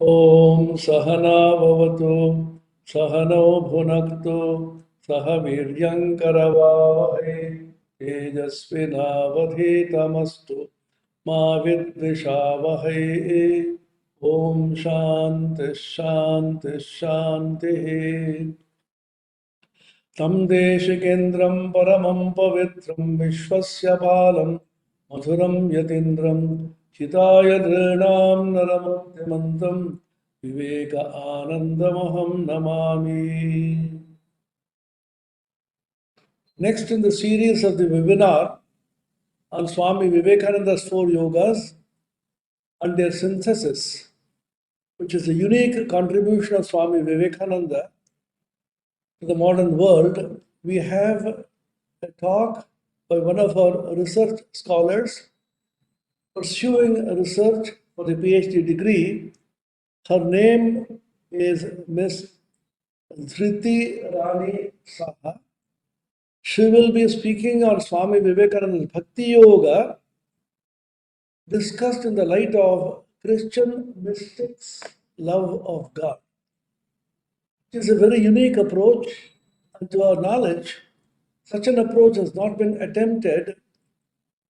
Om Sahana Bhavatu Sahano Bhunaktu Saha Viryankaravavahe Tejasvinavadhetamastu Ma Vidvishavahe. Om Shanti Shanti Shanti. Tam Deshikendram Paramam Pavitram Vishwasya Palam Madhuram Yatindram Chitaya Dhrinam Naramuktimantam Viveka Anandamaham Namami. Next in the series of the webinar on Swami Vivekananda's 4 yogas and their synthesis, which is a unique contribution of Swami Vivekananda to the modern world, we have a talk by one of our research scholars pursuing research for the PhD degree. Her name is Miss Dhriti Rani Saha. She will be speaking on Swami Vivekananda's Bhakti Yoga, discussed in the light of Christian mystics' love of God. It is a very unique approach, and to our knowledge, such an approach has not been attempted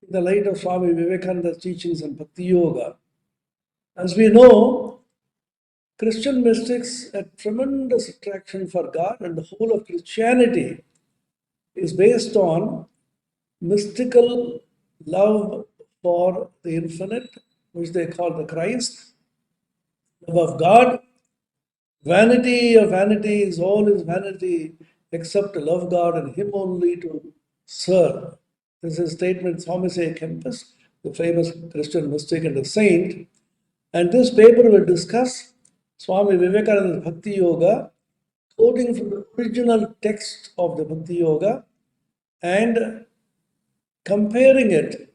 in the light of Swami Vivekananda's teachings on Bhakti Yoga. As we know, Christian mystics had tremendous attraction for God, and the whole of Christianity is based on mystical love for the infinite, which they call the Christ, love of God. Vanity of vanities, all is vanity except to love God and Him only to serve. This is a statement Thomas A. Kempis, the famous Christian mystic and a saint. And this paper will discuss Swami Vivekananda's Bhakti Yoga, quoting from the original text of the Bhakti Yoga and comparing it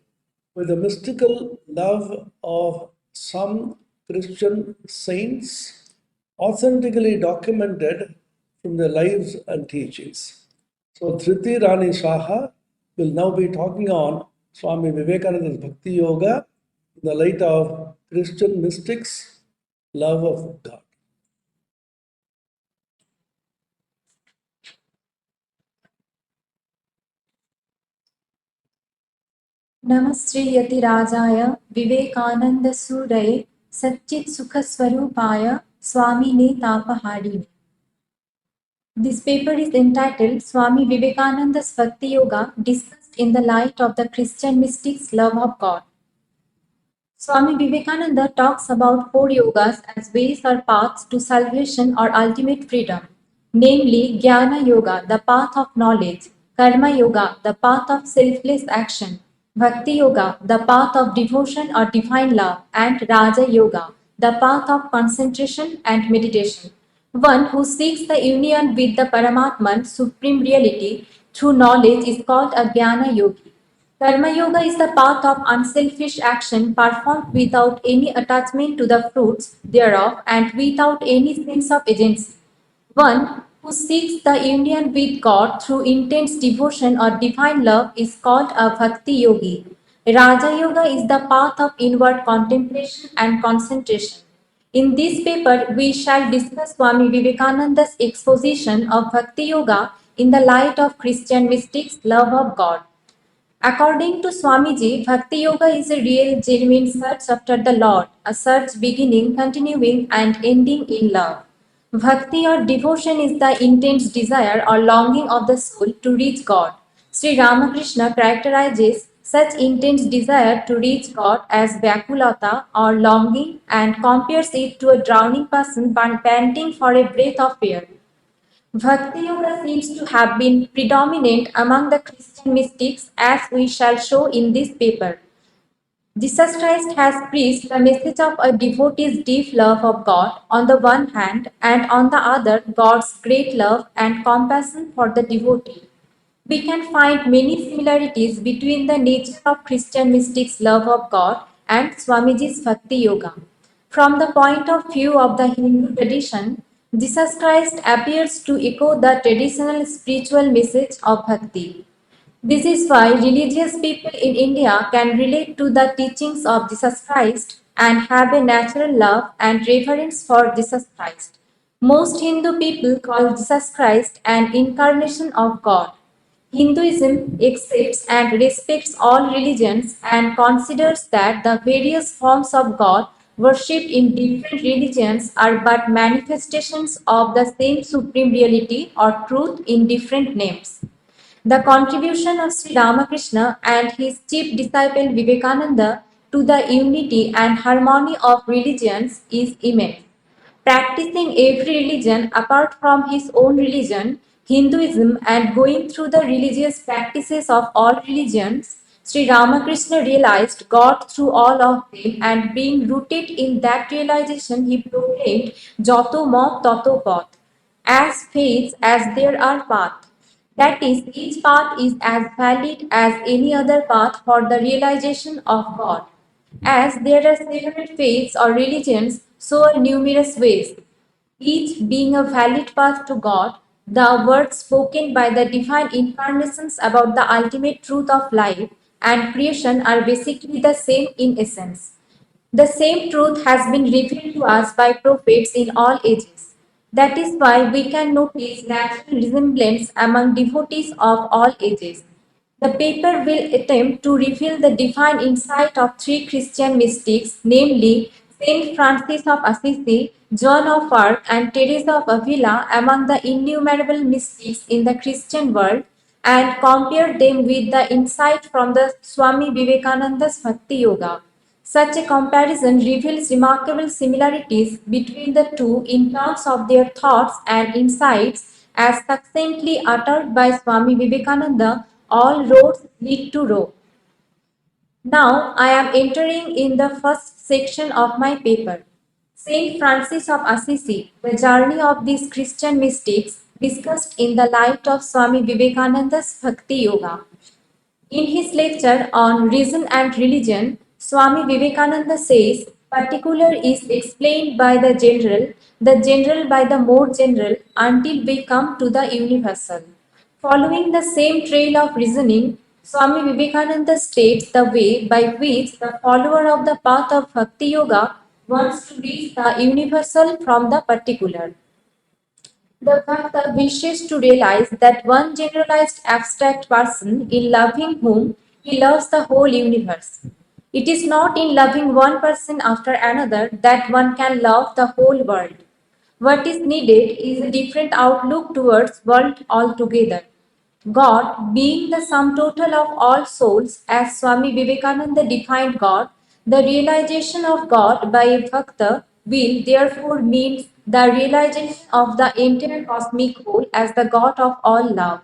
with the mystical love of some Christian saints authentically documented from their lives and teachings. So Dhriti Rani Saha will now be talking on Swami Vivekananda's Bhakti Yoga in the light of Christian mystics' love of God. Namaste Yatirajaya Vivekananda Suraye Satchit Sukha Swarupaya Swamine Tapahadine. This paper is entitled Swami Vivekananda's Bhakti Yoga discussed in the light of the Christian mystics' love of God. Swami Vivekananda talks about 4 yogas as ways or paths to salvation or ultimate freedom, namely Jnana Yoga, the path of knowledge, Karma Yoga, the path of selfless action, Bhakti Yoga, the path of devotion or divine love, and Raja Yoga, the path of concentration and meditation. One who seeks the union with the Paramatman, Supreme Reality, through knowledge is called a Jnana Yogi. Karma Yoga is the path of unselfish action performed without any attachment to the fruits thereof and without any sense of agency. One who seeks the union with God through intense devotion or divine love is called a Bhakti Yogi. Raja Yoga is the path of inward contemplation and concentration. In this paper, we shall discuss Swami Vivekananda's exposition of Bhakti Yoga in the light of Christian mystics' love of God. According to Swamiji, Bhakti Yoga is a real, genuine search after the Lord, a search beginning, continuing, and ending in love. Bhakti or devotion is the intense desire or longing of the soul to reach God. Sri Ramakrishna characterizes such intense desire to reach God as Vyakulata or longing and compares it to a drowning person panting for a breath of air. Bhakti Yoga seems to have been predominant among the Christian mystics, as we shall show in this paper. Jesus Christ has preached the message of a devotee's deep love of God on the one hand, and on the other, God's great love and compassion for the devotee. We can find many similarities between the nature of Christian mystics' love of God and Swamiji's Bhakti Yoga. From the point of view of the Hindu tradition, Jesus Christ appears to echo the traditional spiritual message of Bhakti. This is why religious people in India can relate to the teachings of Jesus Christ and have a natural love and reverence for Jesus Christ. Most Hindu people call Jesus Christ an incarnation of God. Hinduism accepts and respects all religions and considers that the various forms of God worshipped in different religions are but manifestations of the same supreme reality or truth in different names. The contribution of Sri Ramakrishna and his chief disciple Vivekananda to the unity and harmony of religions is immense. Practicing every religion apart from his own religion, Hinduism, and going through the religious practices of all religions, Sri Ramakrishna realized God through all of them, and being rooted in that realization, he proclaimed Joto Mot Toto Path, as faiths as there are paths. That is, each path is as valid as any other path for the realization of God. As there are several faiths or religions, so are numerous ways, each being a valid path to God. The words spoken by the divine incarnations about the ultimate truth of life and creation are basically the same in essence. The same truth has been revealed to us by prophets in all ages. That is why we can notice natural resemblance among devotees of all ages. The paper will attempt to reveal the divine insight of three Christian mystics, namely Saint Francis of Assisi, Joan of Arc, and Teresa of Avila, among the innumerable mystics in the Christian world, and compare them with the insight from the Swami Vivekananda's Bhakti Yoga. Such a comparison reveals remarkable similarities between the two in terms of their thoughts and insights, as succinctly uttered by Swami Vivekananda, all roads lead to Rome. Now I am entering in the first section of my paper. Saint Francis of Assisi, the journey of these Christian mystics, discussed in the light of Swami Vivekananda's Bhakti Yoga. In his lecture on Reason and Religion, Swami Vivekananda says, particular is explained by the general by the more general, until we come to the universal. Following the same trail of reasoning, Swami Vivekananda states the way by which the follower of the path of Bhakti Yoga wants to reach the universal from the particular. The Bhakta wishes to realize that one generalized abstract person in loving whom he loves the whole universe. It is not in loving one person after another that one can love the whole world. What is needed is a different outlook towards world altogether. God being the sum total of all souls, as Swami Vivekananda defined God, the realization of God by a bhakta will therefore mean the realization of the entire cosmic whole as the God of all love.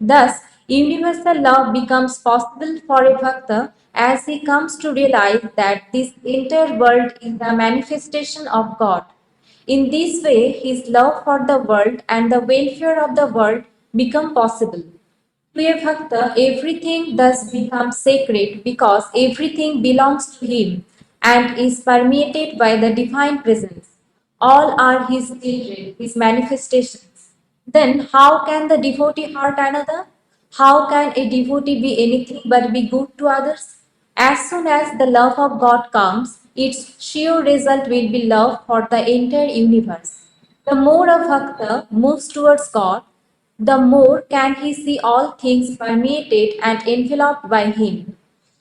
Thus, universal love becomes possible for a bhakta as he comes to realize that this entire world is the manifestation of God. In this way, his love for the world and the welfare of the world become possible. To a bhakta, everything thus becomes sacred because everything belongs to him and is permeated by the divine presence. All are his children, his manifestations. Then, how can the devotee hurt another? How can a devotee be anything but be good to others? As soon as the love of God comes, its sheer result will be love for the entire universe. The more a bhakta moves towards God, the more can he see all things permeated and enveloped by him.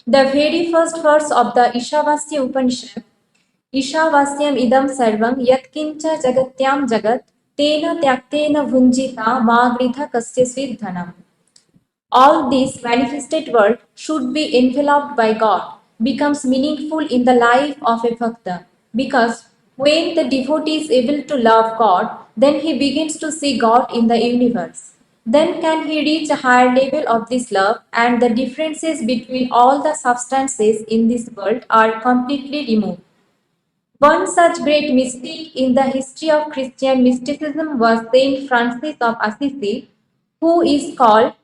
The very first verse of the Ishavasya Upanishad, Ishavasyam idam sarvam yatkincha jagatyam jagat tena tyaktena vunjita magritha kasya dhanam. All this manifested world should be enveloped by God, becomes meaningful in the life of a bhakta. Because when the devotee is able to love God, then he begins to see God in the universe. Then can he reach a higher level of this love, and the differences between all the substances in this world are completely removed. One such great mystic in the history of Christian mysticism was Saint Francis of Assisi, who is called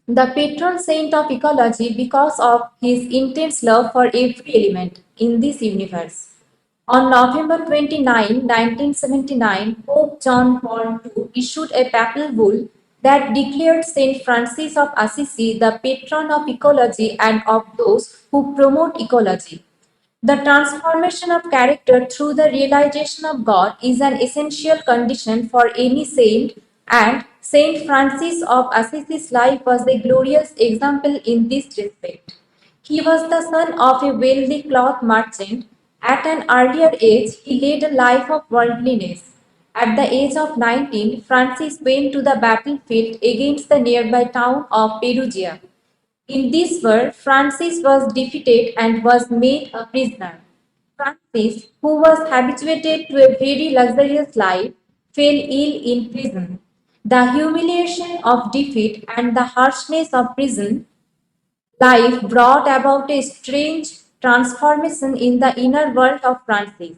the patron saint of ecology because of his intense love for every element in this universe. On November 29, 1979, Pope John Paul II issued a papal bull that declared Saint Francis of Assisi the patron of ecology and of those who promote ecology. The transformation of character through the realization of God is an essential condition for any saint, and Saint Francis of Assisi's life was a glorious example in this respect. He was the son of a wealthy cloth merchant. At an earlier age, he led a life of worldliness. At the age of 19, Francis went to the battlefield against the nearby town of Perugia. In this war, Francis was defeated and was made a prisoner. Francis, who was habituated to a very luxurious life, fell ill in prison. The humiliation of defeat and the harshness of prison life brought about a strange transformation in the inner world of Francis.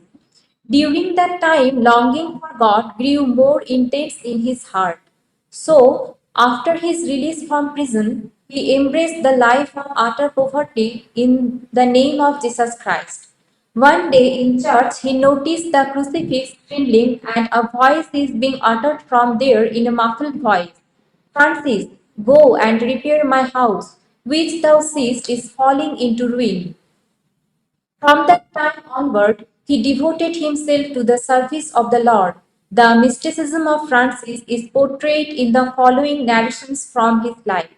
During that time, longing for God grew more intense in his heart. So, after his release from prison, he embraced the life of utter poverty in the name of Jesus Christ. One day in church, he noticed the crucifix trembling and a voice is being uttered from there in a muffled voice. Francis, go and repair my house, which thou seest is falling into ruin. From that time onward, he devoted himself to the service of the Lord. The mysticism of Francis is portrayed in the following narrations from his life.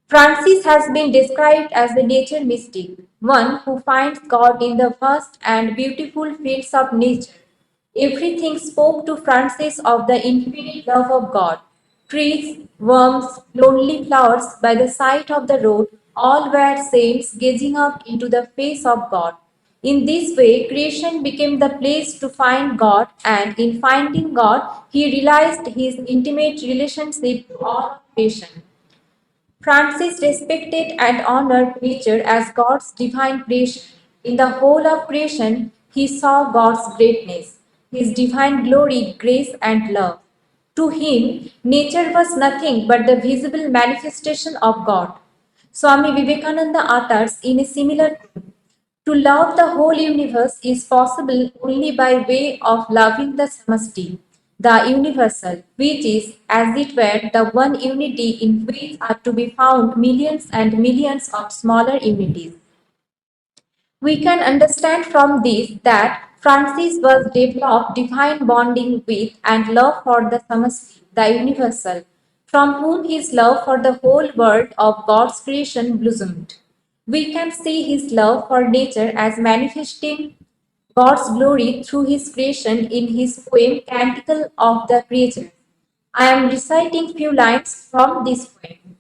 Francis has been described as a nature mystic, one who finds God in the vast and beautiful fields of nature. Everything spoke to Francis of the infinite love of God. Trees, worms, lonely flowers by the side of the road, all were saints gazing up into the face of God. In this way, creation became the place to find God, and in finding God, he realized his intimate relationship to all creation. Francis respected and honored nature as God's divine creation. In the whole of creation, he saw God's greatness, his divine glory, grace, and love. To him, nature was nothing but the visible manifestation of God. Swami Vivekananda utters in a similar tone, to love the whole universe is possible only by way of loving the Samasti, the universal, which is, as it were, the one unity in which are to be found millions and millions of smaller unities. We can understand from this that Francis was developed divine bonding with and love for the Samasti, the universal, from whom his love for the whole world of God's creation blossomed. We can see his love for nature as manifesting God's glory through his creation in his poem Canticle of the Creature. I am reciting few lines from this poem.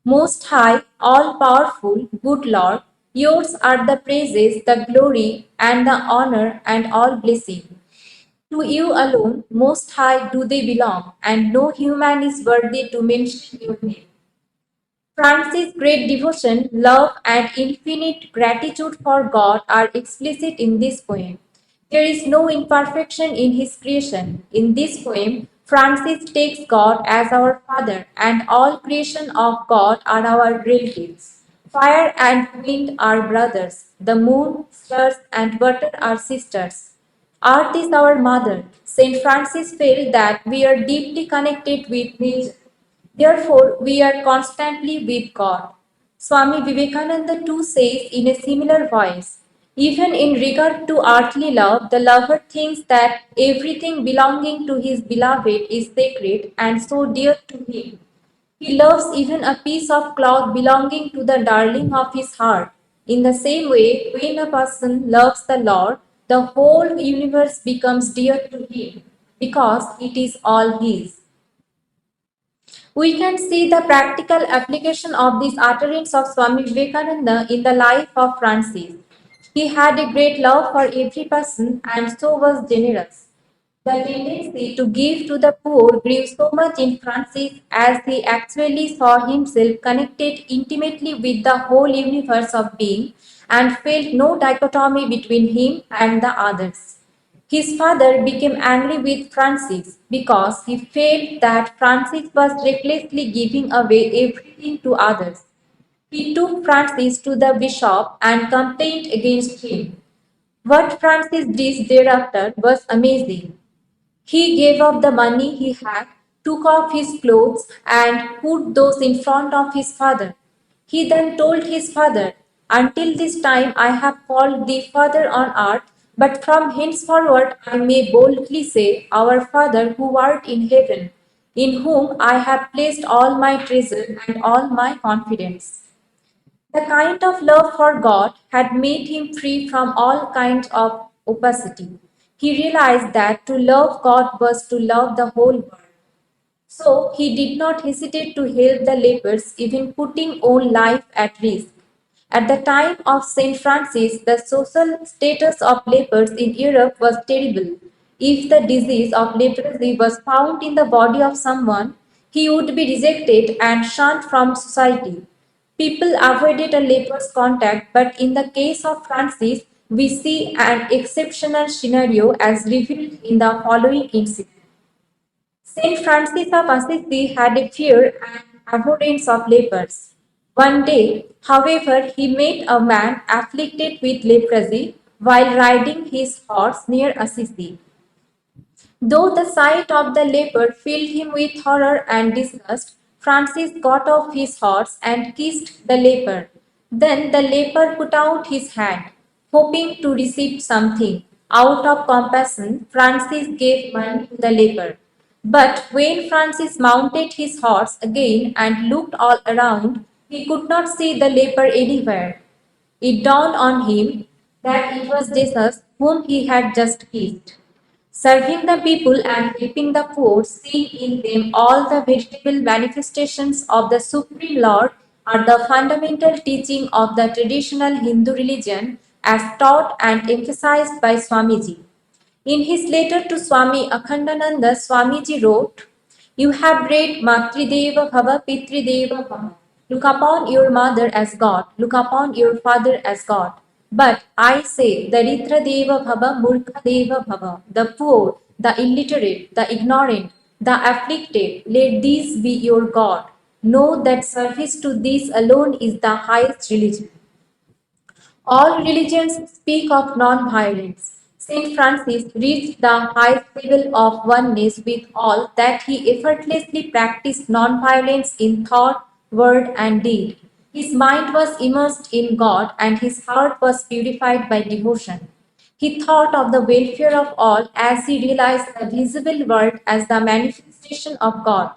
Most high, all powerful, good Lord, yours are the praises, the glory, and the honor, and all blessing. To you alone, most high, do they belong, and no human is worthy to mention your name. Francis' great devotion, love, and infinite gratitude for God are explicit in this poem. There is no imperfection in his creation. In this poem, Francis takes God as our Father, and all creation of God are our relatives. Fire and wind are brothers, the moon, stars, and water are sisters. Earth is our mother. Saint Francis felt that we are deeply connected with nature. Therefore, we are constantly with God. Swami Vivekananda too says in a similar voice, even in regard to earthly love, the lover thinks that everything belonging to his beloved is sacred and so dear to him. He loves even a piece of cloth belonging to the darling of his heart. In the same way, when a person loves the Lord, the whole universe becomes dear to him because it is all his. We can see the practical application of this utterance of Swami Vivekananda in the life of Francis. He had a great love for every person and so was generous. The tendency to give to the poor grew so much in Francis as he actually saw himself connected intimately with the whole universe of being and felt no dichotomy between him and the others. His father became angry with Francis because he felt that Francis was recklessly giving away everything to others. He took Francis to the bishop and complained against him. What Francis did thereafter was amazing. He gave up the money he had, took off his clothes, and put those in front of his father. He then told his father, Until this time I have called thee Father on earth, but from henceforward I may boldly say, Our Father who art in heaven, in whom I have placed all my treasure and all my confidence. The kind of love for God had made him free from all kinds of opacity. He realized that to love God was to love the whole world. So he did not hesitate to help the lepers, even putting own life at risk. At the time of Saint Francis, the social status of lepers in Europe was terrible. If the disease of leprosy was found in the body of someone, he would be rejected and shunned from society. People avoided a leper's contact, but in the case of Francis, we see an exceptional scenario as revealed in the following incident. Saint Francis of Assisi had a fear and abhorrence of lepers. One day, however, he met a man afflicted with leprosy while riding his horse near Assisi. Though the sight of the leper filled him with horror and disgust, Francis got off his horse and kissed the leper. Then the leper put out his hand, hoping to receive something. Out of compassion, Francis gave money to the leper. But when Francis mounted his horse again and looked all around, he could not see the leper anywhere. It dawned on him that it was Jesus whom he had just kissed. Serving the people and helping the poor, seeing in them all the veritable manifestations of the Supreme Lord, are the fundamental teaching of the traditional Hindu religion as taught and emphasized by Swamiji. In his letter to Swami Akhandananda, Swamiji wrote, You have read Matrideva Bhava Pitrideva Bhava. Look upon your mother as God, look upon your father as God. But I say, Daritra Deva Bhava Murkha Deva Bhava, the poor, the illiterate, the ignorant, the afflicted, let these be your God. Know that service to these alone is the highest religion. All religions speak of non-violence. Saint Francis reached the highest level of oneness with all that he effortlessly practiced non-violence in thought, word, and deed. His mind was immersed in God and his heart was purified by devotion. He thought of the welfare of all as he realized the visible world as the manifestation of God.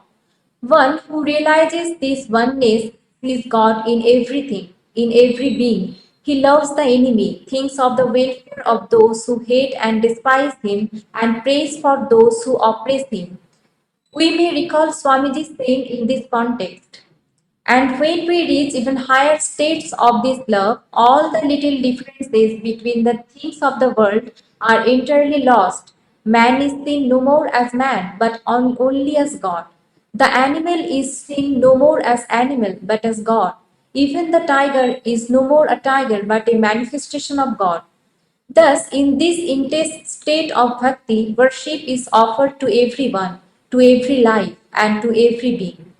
One who realizes this oneness sees God in everything, in every being. He loves the enemy, thinks of the welfare of those who hate and despise him, and prays for those who oppress him. We may recall Swamiji saying in this context, and when we reach even higher states of this love, all the little differences between the things of the world are entirely lost. Man is seen no more as man, but only as God. The animal is seen no more as animal, but as God. Even the tiger is no more a tiger, but a manifestation of God. Thus, in this intense state of bhakti, worship is offered to everyone, to every life, and to every being.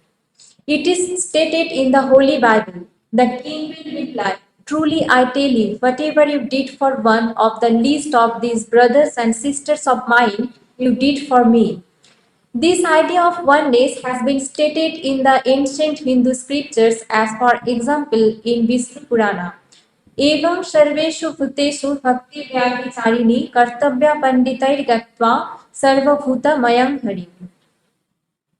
It is stated in the Holy Bible. The king will reply, Truly I tell you, whatever you did for one of the least of these brothers and sisters of mine, you did for me. This idea of oneness has been stated in the ancient Hindu scriptures as, for example, in Vishnu Purana. एवं सर्वेषु भूतेषु भक्ति व्याभिचारिणी कर्तव्य पंडितैर्गत्वा सर्वभूतमयं Hari.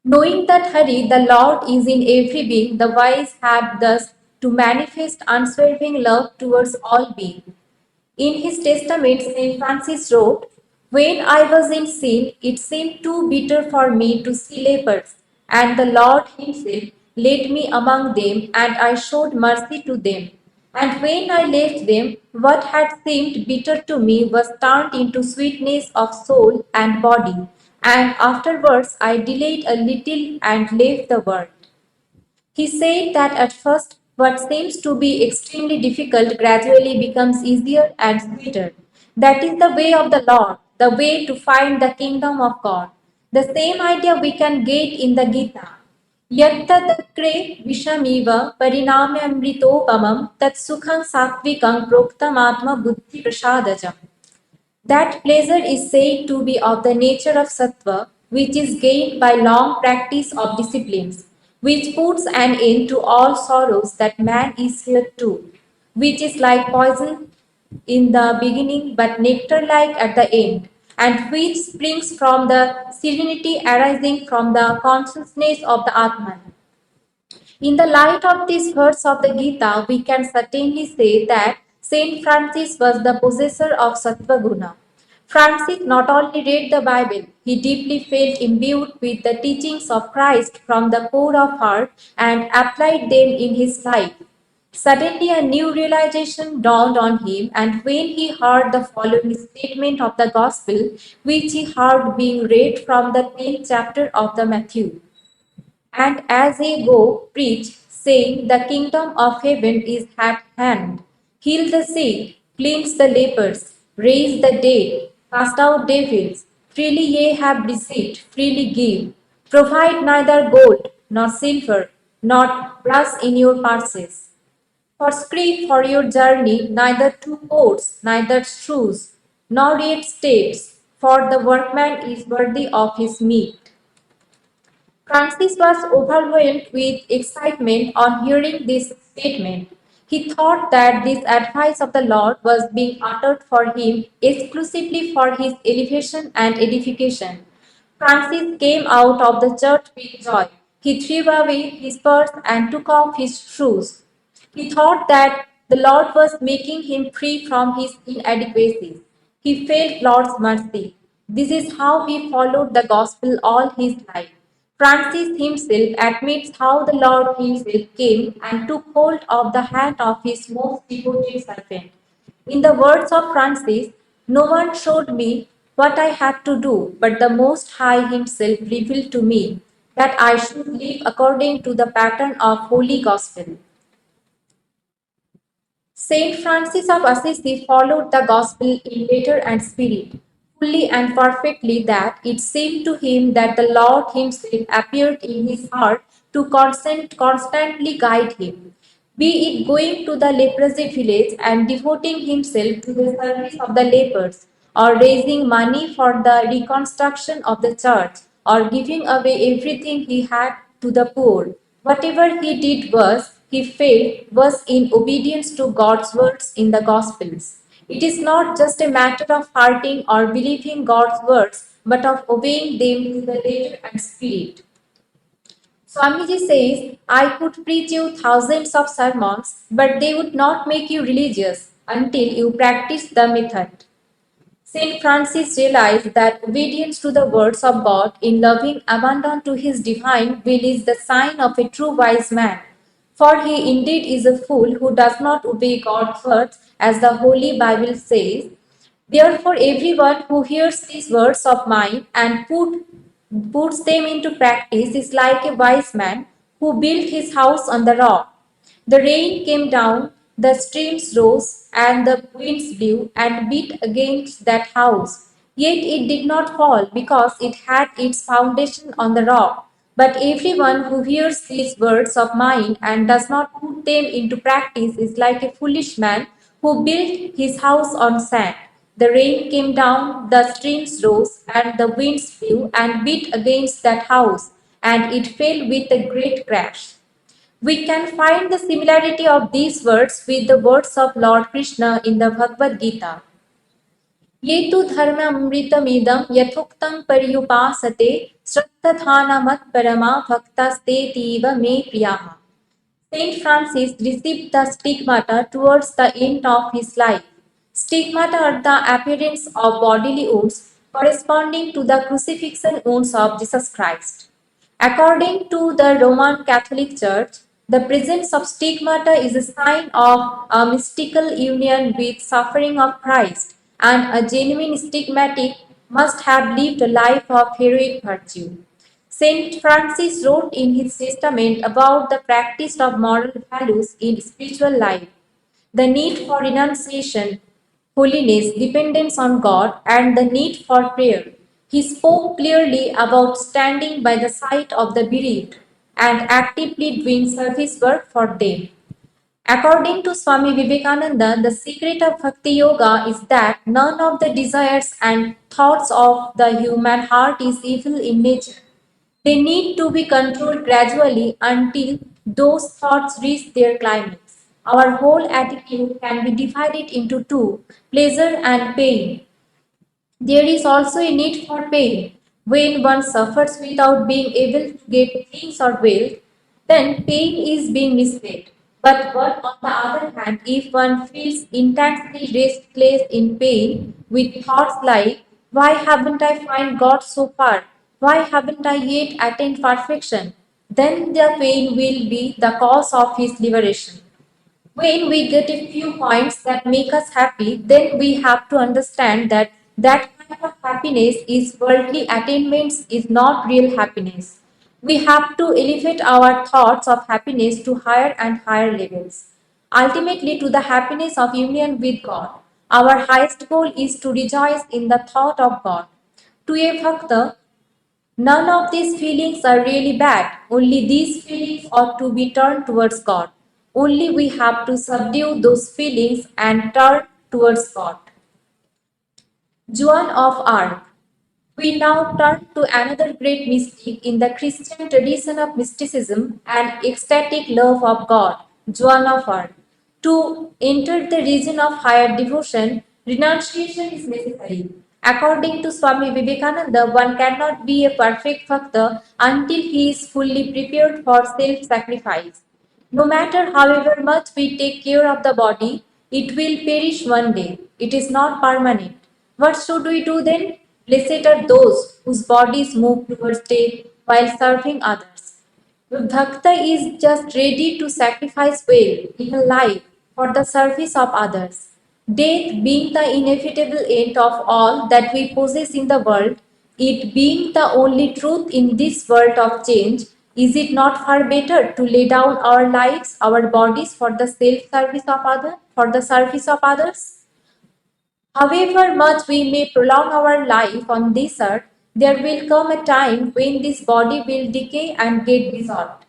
Knowing that Hari, the Lord, is in every being, the wise have thus to manifest unswerving love towards all beings. In his testament, St. Francis wrote, When I was in sin, it seemed too bitter for me to see lepers, and the Lord himself led me among them, and I showed mercy to them. And when I left them, what had seemed bitter to me was turned into sweetness of soul and body, and afterwards I delayed a little and left the world. He said that at first what seems to be extremely difficult gradually becomes easier and sweeter. That is the way of the Lord, the way to find the kingdom of God. The same idea we can get in the Gita. Yattadakre vishamiva parinamyamritopamam tat sukham satvikam proktamatma buddhi prasadajam. That pleasure is said to be of the nature of sattva, which is gained by long practice of disciplines, which puts an end to all sorrows that man is here to. which is like poison in the beginning but nectar-like at the end, and which springs from the serenity arising from the consciousness of the Atman. In the light of this verse of the Gita, we can certainly say that Saint Francis was the possessor of Sattva Guna. Francis not only read the Bible, he deeply felt imbued with the teachings of Christ from the core of heart and applied them in his life. Suddenly, a new realization dawned on him, and when he heard the following statement of the Gospel, which he heard being read from the 10th chapter of the Matthew. And as they go, preach, saying, the kingdom of heaven is at hand. Heal the sick, cleanse the lepers, raise the dead, cast out devils. Freely ye have received, freely give. Provide neither gold nor silver, nor brass in your purses. For scrip for your journey, neither two coats, neither shoes, nor yet staves, for the workman is worthy of his meat. Francis was overwhelmed with excitement on hearing this statement. He thought that this advice of the Lord was being uttered for him exclusively for his elevation and edification. Francis came out of the church with joy. He threw away his purse and took off his shoes. He thought that the Lord was making him free from his inadequacies. He felt Lord's mercy. This is how he followed the gospel all his life. Francis himself admits how the Lord himself came and took hold of the hand of his most devoted servant. In the words of Francis, no one showed me what I had to do, but the Most High Himself revealed to me that I should live according to the pattern of Holy Gospel. Saint Francis of Assisi followed the gospel in letter and spirit, fully and perfectly that it seemed to him that the Lord Himself appeared in his heart to constantly guide him. Be it going to the leprosy village and devoting himself to the service of the lepers, or raising money for the reconstruction of the church, or giving away everything he had to the poor. Whatever he did he felt, was in obedience to God's words in the Gospels. It is not just a matter of hearting or believing God's words, but of obeying them to the letter and spirit. Swamiji says, I could preach you thousands of sermons, but they would not make you religious until you practice the method. Saint Francis realized that obedience to the words of God in loving abandon to his divine will is the sign of a true wise man. For he indeed is a fool who does not obey God's words, as the Holy Bible says. Therefore, everyone who hears these words of mine and puts them into practice is like a wise man who built his house on the rock. The rain came down, the streams rose, and the winds blew and beat against that house. Yet it did not fall because it had its foundation on the rock. But everyone who hears these words of mine and does not put them into practice is like a foolish man who built his house on sand. The rain came down, the streams rose, and the winds blew and beat against that house, and it fell with a great crash. We can find the similarity of these words with the words of Lord Krishna in the Bhagavad Gita. Ye tu dharmamritamidam yathuktam paryupasate srattadhanamat parama bhaktastetiva me priyaha. Saint Francis received the stigmata towards the end of his life. Stigmata are the appearance of bodily wounds corresponding to the crucifixion wounds of Jesus Christ. According to the Roman Catholic Church, the presence of stigmata is a sign of a mystical union with suffering of Christ, and a genuine stigmatic must have lived a life of heroic virtue. Saint Francis wrote in his testament about the practice of moral values in spiritual life, the need for renunciation, holiness, dependence on God, and the need for prayer. He spoke clearly about standing by the side of the bereaved and actively doing service work for them. According to Swami Vivekananda, the secret of Bhakti Yoga is that none of the desires and thoughts of the human heart is evil in nature. They need to be controlled gradually until those thoughts reach their climax. Our whole attitude can be divided into two, pleasure and pain. There is also a need for pain. When one suffers without being able to get things or wealth, then pain is being misled. But on the other hand, if one feels intensely restless in pain with thoughts like, why haven't I found God so far? Why haven't I yet attained perfection? Then the pain will be the cause of his liberation. When we get a few points that make us happy, then we have to understand that that kind of happiness is worldly attainments, is not real happiness. We have to elevate our thoughts of happiness to higher and higher levels, ultimately to the happiness of union with God. Our highest goal is to rejoice in the thought of God. To a bhakta, none of these feelings are really bad. Only these feelings ought to be turned towards God. Only we have to subdue those feelings and turn towards God. Joan of Arc. We now turn to another great mystic in the Christian tradition of mysticism and ecstatic love of God, Joan of Arc. To enter the region of higher devotion, renunciation is necessary. According to Swami Vivekananda, one cannot be a perfect bhakta until he is fully prepared for self-sacrifice. No matter however much we take care of the body, it will perish one day. It is not permanent. What should we do then? Blessed are those whose bodies move towards death while serving others. Bhakta is just ready to sacrifice well, even life, for the service of others. Death being the inevitable end of all that we possess in the world, it being the only truth in this world of change, is it not far better to lay down our lives, our bodies for the self-service of others, for the service of others? However much we may prolong our life on this earth, there will come a time when this body will decay and get dissolved.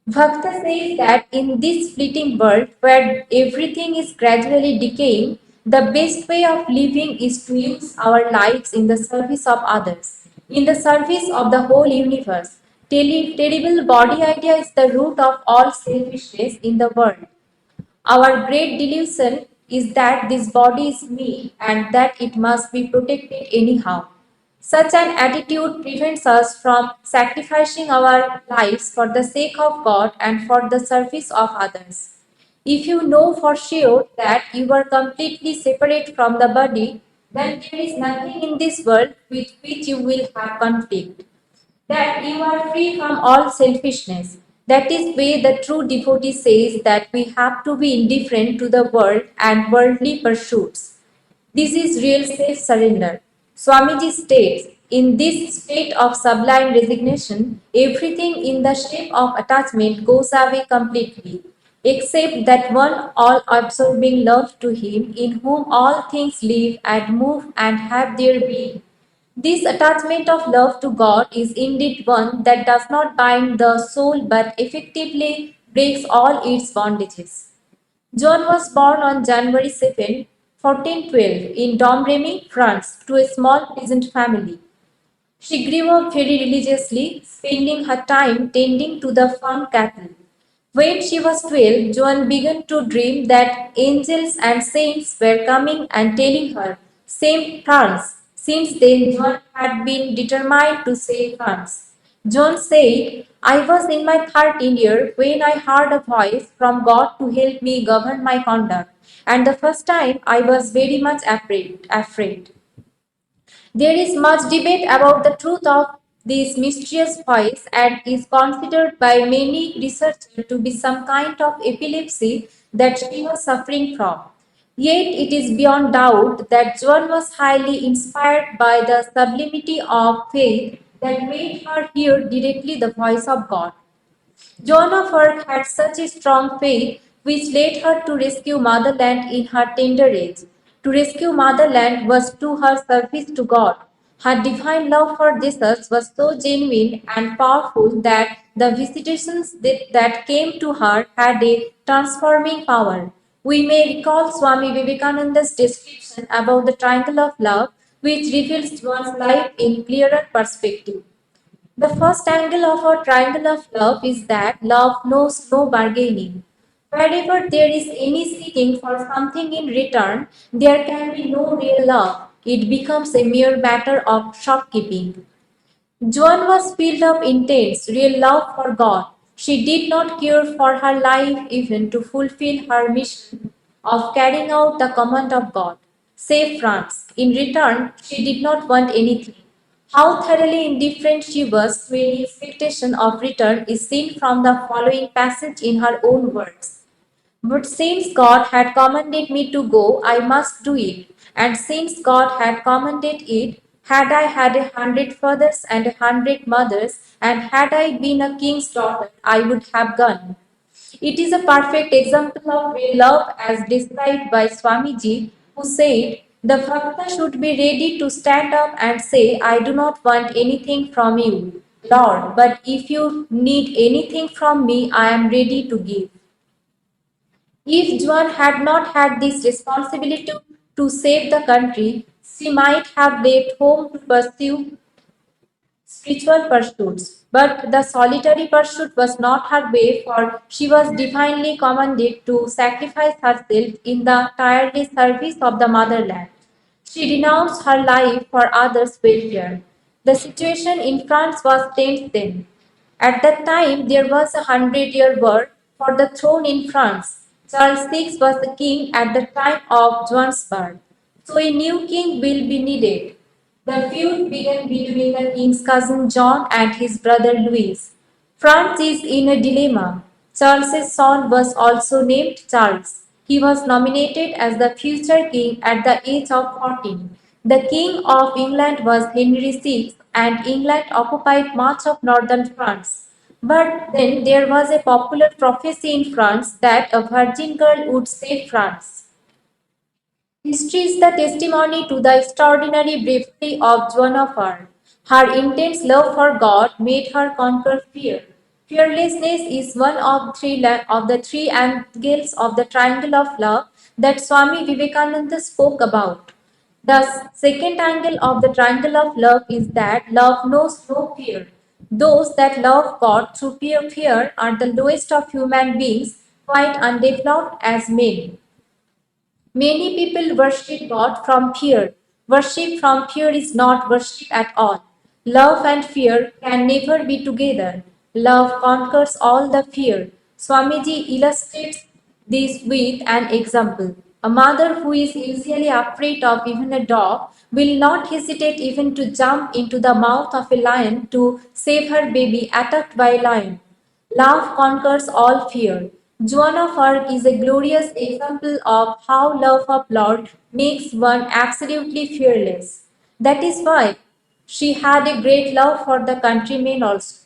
Bhakta says that in this fleeting world where everything is gradually decaying, the best way of living is to use our lives in the service of others, in the service of the whole universe. Terrible body idea is the root of all selfishness in the world. Our great delusion is that this body is me and that it must be protected anyhow. Such an attitude prevents us from sacrificing our lives for the sake of God and for the service of others. If you know for sure that you are completely separate from the body, then there is nothing in this world with which you will have conflict, that you are free from all selfishness. That is where the true devotee says that we have to be indifferent to the world and worldly pursuits. This is real self-surrender. Swamiji states, in this state of sublime resignation, everything in the shape of attachment goes away completely, except that one all-absorbing love to Him in whom all things live and move and have their being. This attachment of love to God is indeed one that does not bind the soul but effectively breaks all its bondages. John was born on January 7, 1412, in Domremy, France, to a small peasant family. She grew up very religiously, spending her time tending to the farm cattle. When she was 12, Joan began to dream that angels and saints were coming and telling her, save France. Since then, Joan had been determined to save France. Joan said, I was in my 13th year when I heard a voice from God to help me govern my conduct, and the first time I was very much afraid. There is much debate about the truth of this mysterious voice and is considered by many researchers to be some kind of epilepsy that she was suffering from. Yet it is beyond doubt that Joan was highly inspired by the sublimity of faith that made her hear directly the voice of God. Joan of Arc had such a strong faith which led her to rescue motherland in her tender age. To rescue motherland was to her service to God. Her divine love for Jesus was so genuine and powerful that the visitations that came to her had a transforming power. We may recall Swami Vivekananda's description about the triangle of love, which reveals one's life in clearer perspective. The first angle of our triangle of love is that love knows no bargaining. Wherever there is any seeking for something in return, there can be no real love. It becomes a mere matter of shopkeeping. Joan was filled of intense, real love for God. She did not care for her life even to fulfill her mission of carrying out the command of God. Save France. In return, she did not want anything. How thoroughly indifferent she was to any expectation of return is seen from the following passage in her own words. But since God had commanded me to go, I must do it. And since God had commanded it, had I had 100 fathers and 100 mothers, and had I been a king's daughter, I would have gone. It is a perfect example of real love as described by Swamiji, who said, the Bhakta should be ready to stand up and say, I do not want anything from you, Lord, but if you need anything from me, I am ready to give. If Joan had not had this responsibility to save the country, she might have left home to pursue spiritual pursuits. But the solitary pursuit was not her way, for she was divinely commanded to sacrifice herself in the tireless service of the motherland. She renounced her life for others' welfare. The situation in France was tense then. At that time, there was a 100-year war for the throne in France. Charles VI was the king at the time of Joan's birth. So a new king will be needed. The feud began between the king's cousin John and his brother Louis. France is in a dilemma. Charles's son was also named Charles. He was nominated as the future king at the age of 14. The king of England was Henry VI, and England occupied much of northern France. But then there was a popular prophecy in France that a virgin girl would save France. History is the testimony to the extraordinary bravery of Joan of Arc. Her intense love for God made her conquer fear. Fearlessness is one of the three angles of the triangle of love that Swami Vivekananda spoke about. The second angle of the triangle of love is that love knows no fear. Those that love God through fear are the lowest of human beings, quite undeveloped as men. Many people worship God from fear. Worship from fear is not worship at all. Love and fear can never be together. Love conquers all the fear. Swamiji illustrates this with an example. A mother who is usually afraid of even a dog will not hesitate even to jump into the mouth of a lion to save her baby attacked by a lion. Love conquers all fear. Joan of Arc is a glorious example of how love of Lord makes one absolutely fearless. That is why she had a great love for the countrymen also.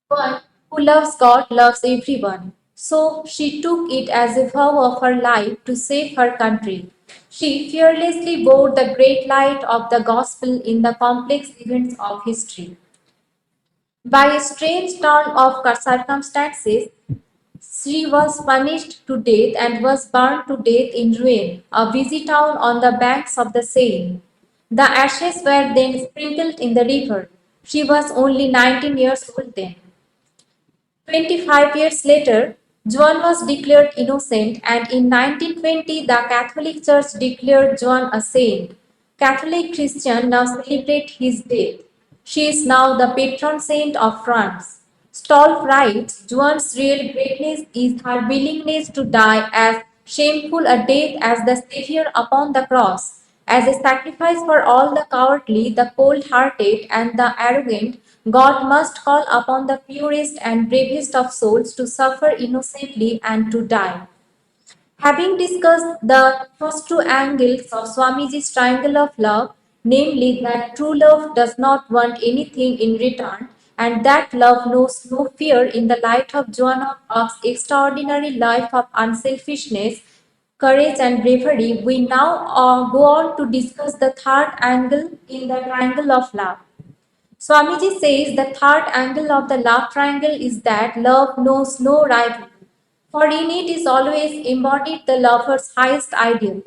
One who loves God loves everyone. So she took it as a vow of her life to save her country. She fearlessly bore the great light of the gospel in the complex events of history. By a strange turn of circumstances, she was punished to death and was burned to death in Rouen, a busy town on the banks of the Seine. The ashes were then sprinkled in the river. She was only 19 years old then. 25 years later, Joan was declared innocent, and in 1920 the Catholic Church declared Joan a saint. Catholic Christians now celebrate his death. She is now the patron saint of France. Stolf writes, Joan's real greatness is her willingness to die as shameful a death as the Saviour upon the cross. As a sacrifice for all the cowardly, the cold-hearted, and the arrogant, God must call upon the purest and bravest of souls to suffer innocently and to die. Having discussed the first two angles of Swamiji's triangle of love, namely that true love does not want anything in return, and that love knows no fear in the light of Joan of Arc's extraordinary life of unselfishness, courage, and bravery, we now go on to discuss the third angle in the triangle of love. Swamiji says the third angle of the love triangle is that love knows no rival, for in it is always embodied the lover's highest ideal.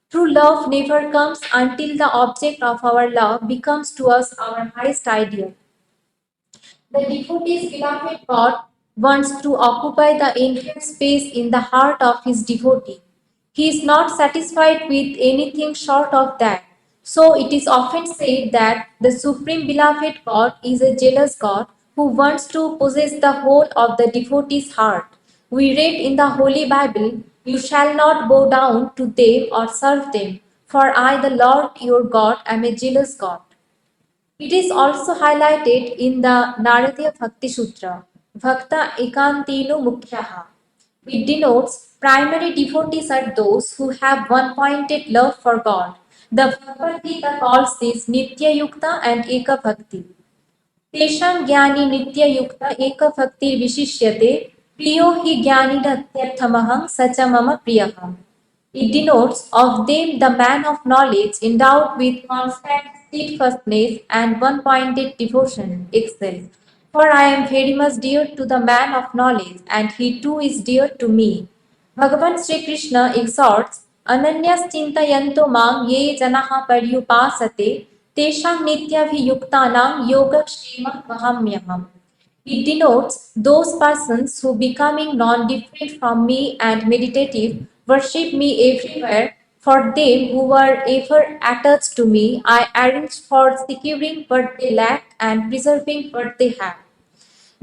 True love never comes until the object of our love becomes to us our highest ideal. The devotee's beloved God wants to occupy the entire space in the heart of his devotee. He is not satisfied with anything short of that. So it is often said that the Supreme Beloved God is a jealous God who wants to possess the whole of the devotee's heart. We read in the Holy Bible, "You shall not bow down to them or serve them, for I, the Lord your God, am a jealous God." It is also highlighted in the Naradiya Bhakti Sutra, Bhakta Ekantino Mukhyaha. It denotes primary devotees are those who have one-pointed love for God. The Bhagavad Gita calls this Nitya Yukta and Eka Bhakti. तेषां ज्ञानी नित्ययुक्त एकभक्तिर्विशिष्यते प्रियो हि ज्ञानिनत्यर्थमहं स च मम प्रियः. It denotes of them the man of knowledge endowed with constant steadfastness and one-pointed devotion excels. For I am very much dear to the man of knowledge, and he too is dear to me. Bhagavan Sri Krishna exhorts, "Ananyas chintayanto mang ye janaha paryupasate tesham nityabhiyuktanam yogakshemam vahamyaham." It denotes those persons who, becoming non-different from me and meditative, worship me everywhere. For them who were ever attached to me, I arrange for securing what they lack and preserving what they have.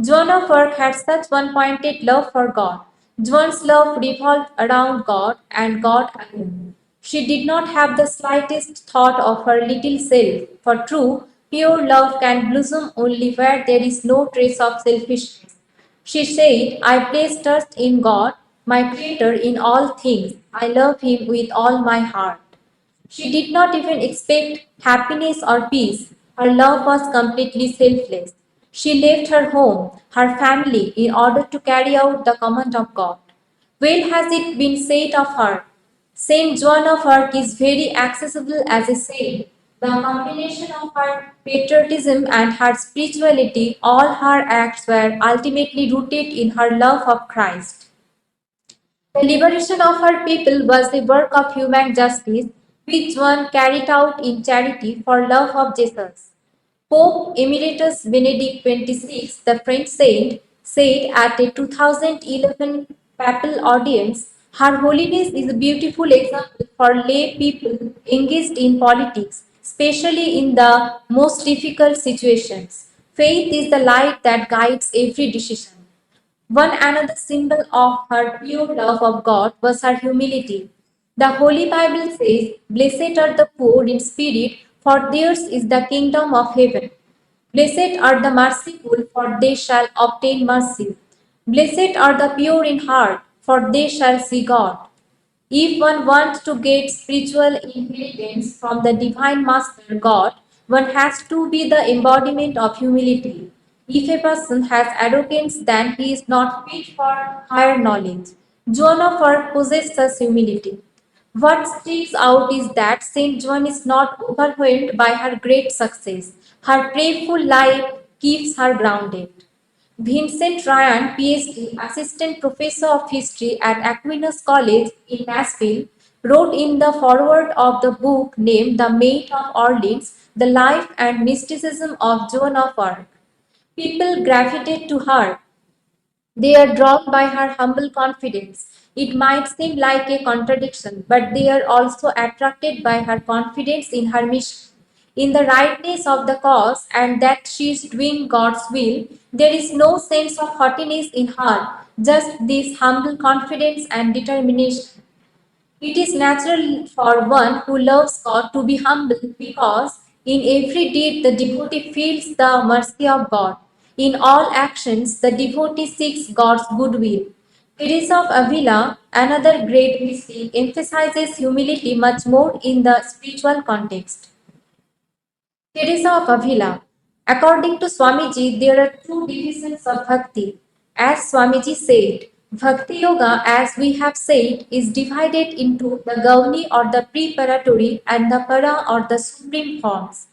Joan of Arc had such one-pointed love for God. Joan's love revolved around God and God alone. She did not have the slightest thought of her little self, for true, pure love can blossom only where there is no trace of selfishness. She said, "I place trust in God, my Creator, in all things. I love Him with all my heart." She did not even expect happiness or peace. Her love was completely selfless. She left her home, her family, in order to carry out the command of God. Well has it been said of her. Saint Joan of Arc is very accessible as a saint. The combination of her patriotism and her spirituality, all her acts were ultimately rooted in her love of Christ. The liberation of her people was the work of human justice, which one carried out in charity for love of Jesus. Pope Emeritus Benedict XXVI, the French saint, said at a 2011 papal audience, "Her Holiness is a beautiful example for lay people engaged in politics, especially in the most difficult situations. Faith is the light that guides every decision." One another symbol of her pure love of God was her humility. The Holy Bible says, "Blessed are the poor in spirit, for theirs is the kingdom of heaven." Blessed are the merciful, for they shall obtain mercy. Blessed are the pure in heart, for they shall see God. If one wants to get spiritual inheritance from the Divine Master God, one has to be the embodiment of humility. If a person has arrogance, then he is not fit for higher knowledge. Joan of Arc possesses humility. What sticks out is that Saint Joan is not overwhelmed by her great success. Her prayerful life keeps her grounded. Vincent Ryan, PhD, Assistant Professor of History at Aquinas College in Nashville, wrote in the foreword of the book named The Maid of Orleans, "The Life and Mysticism of Joan of Arc." People gravitate to her. They are drawn by her humble confidence. It might seem like a contradiction, but they are also attracted by her confidence in her mission, in the rightness of the cause, and that she is doing God's will. There is no sense of haughtiness in her, just this humble confidence and determination. It is natural for one who loves God to be humble because in every deed the devotee feels the mercy of God. In all actions, the devotee seeks God's goodwill. Teresa of Avila, another great mystic, emphasizes humility much more in the spiritual context. Teresa of Avila. According to Swamiji, there are two divisions of bhakti. As Swamiji said, Bhakti Yoga, as we have said, is divided into the Gauni or the preparatory and the Para or the supreme forms.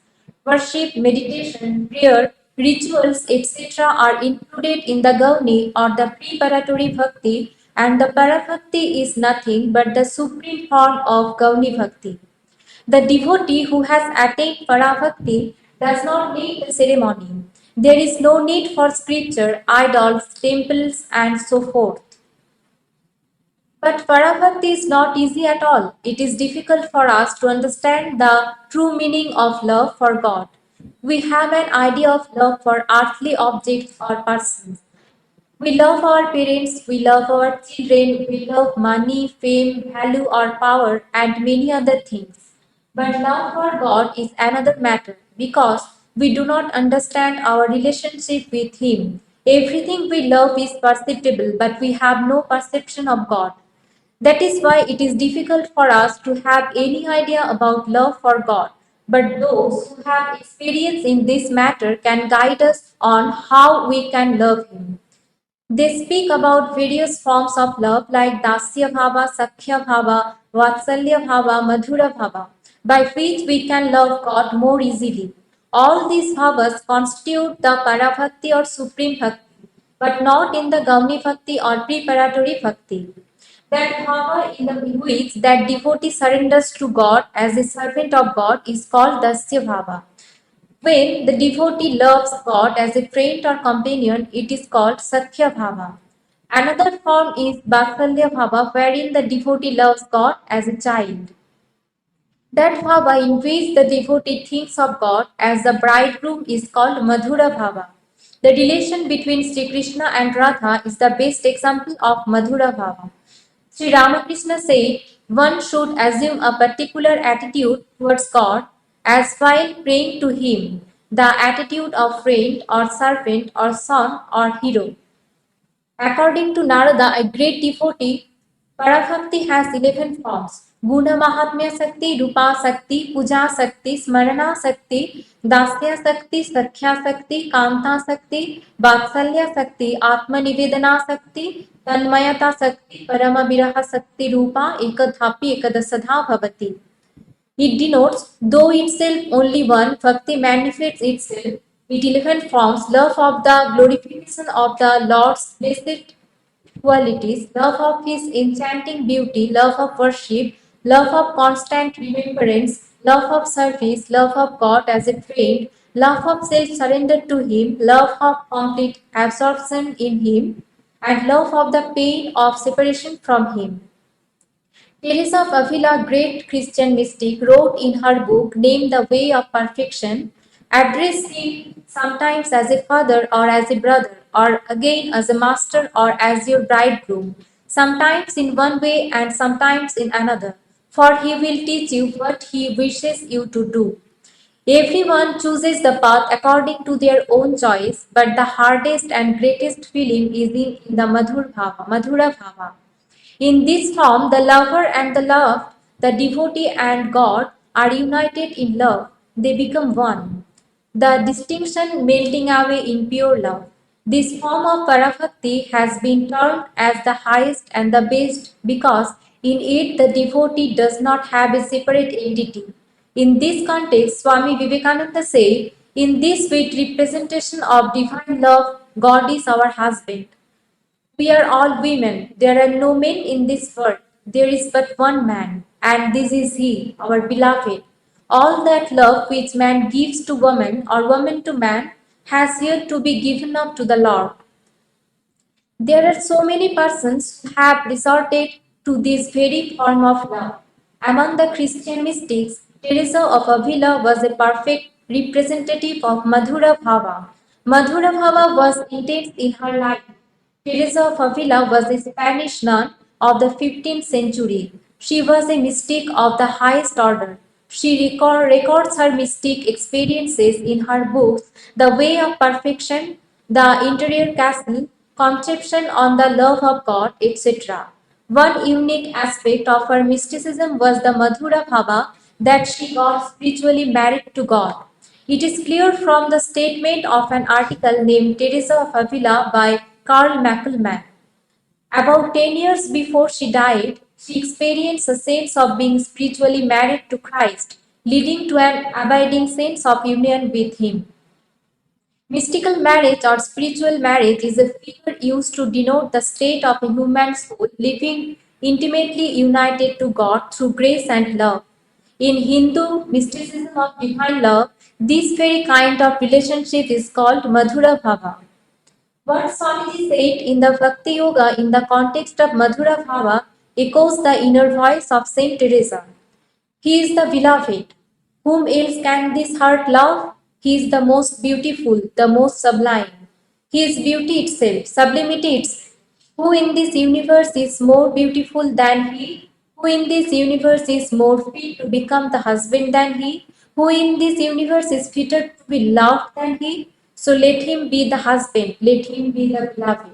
Worship, meditation, prayer, rituals, etc. are included in the Gauni or the preparatory Bhakti, and the Para Bhakti is nothing but the supreme form of Gauni Bhakti. The devotee who has attained Parabhakti does not need the ceremony. There is no need for scripture, idols, temples, and so forth. But Parabhakti is not easy at all. It is difficult for us to understand the true meaning of love for God. We have an idea of love for earthly objects or persons. We love our parents, we love our children, we love money, fame, value, or power, and many other things. But love for God is another matter because we do not understand our relationship with Him. Everything we love is perceptible, but we have no perception of God. That is why it is difficult for us to have any idea about love for God. But those who have experience in this matter can guide us on how we can love Him. They speak about various forms of love like Dasya Bhava, Sakhya Bhava, Vatsalya Bhava, Madhura Bhava, by which we can love God more easily. All these bhavas constitute the Parabhakti or Supreme Bhakti, but not in the Gauni Bhakti or preparatory Bhakti. That bhava in which that devotee surrenders to God as a servant of God is called Dasya Bhava. When the devotee loves God as a friend or companion, it is called Sakhya Bhava. Another form is Vatsalya Bhava, wherein the devotee loves God as a child. That bhava in which the devotee thinks of God as the bridegroom is called Madhura Bhava. The relation between Sri Krishna and Radha is the best example of Madhura Bhava. Sri Ramakrishna said one should assume a particular attitude towards God as while praying to Him, the attitude of friend or servant or son or hero. According to Narada, a great devotee, Parabhakti has 11 forms. Guna Mahatmya Sakti, Rupa Sakti, Puja Sakti, Smarana Sakti, Dasya Sakti, Sakhya Sakti, Kanta Sakti, Vatsalya Sakti, Atma Nivedana Sakti, Tanmayata Sakti, Parama Viraha Sakti Rupa, Ekadhapi Ekadasadha Bhavati. It denotes, though itself only one, Bhakti manifests itself with 11 forms, love of the glorification of the Lord's blessed qualities, love of His enchanting beauty, love of worship, love of constant remembrance, love of service, love of God as a friend, love of self-surrender to Him, love of complete absorption in Him, and love of the pain of separation from Him. Teresa of Avila, great Christian mystic, wrote in her book named The Way of Perfection, address him sometimes as a father or as a brother, or again as a master or as your bridegroom, sometimes in one way and sometimes in another, for he will teach you what he wishes you to do. Everyone chooses the path according to their own choice, but the hardest and greatest feeling is in the Madhura Bhava. In this form, the lover and the loved, the devotee and God, are united in love. They become one. The distinction melting away in pure love. This form of Parabhakti has been termed as the highest and the best because in it the devotee does not have a separate entity. In this context, Swami Vivekananda said, in this sweet representation of divine love, God is our husband. We are all women. There are no men in this world. There is but one man, and this is He, our beloved. All that love which man gives to woman or woman to man has here to be given up to the Lord. There are so many persons who have resorted to this very form of love. Among the Christian mystics, Teresa of Avila was a perfect representative of Madhura Bhava. Madhura Bhava was intense in her life. Teresa of Avila was a Spanish nun of the 15th century. She was a mystic of the highest order. She records her mystic experiences in her books The Way of Perfection, The Interior Castle, Conception on the Love of God, etc. One unique aspect of her mysticism was the Madhura Bhava that she got spiritually married to God. It is clear from the statement of an article named Teresa of Avila by Karl Mackelman. About 10 years before she died, she experienced a sense of being spiritually married to Christ, leading to an abiding sense of union with Him. Mystical marriage or spiritual marriage is a figure used to denote the state of a human soul living intimately united to God through grace and love. In Hindu mysticism of divine love, This very kind of relationship is called Madhura Bhava. What Swamiji said in the Bhakti Yoga in the context of Madhura Bhava echoes the inner voice of Saint Teresa. He is the beloved. Whom else can this heart love? He is the most beautiful, the most sublime. He is beauty itself, sublimity itself. Who in this universe is more beautiful than he? Who in this universe is more fit to become the husband than he? Who in this universe is fitter to be loved than he? So let him be the husband, let him be the beloved.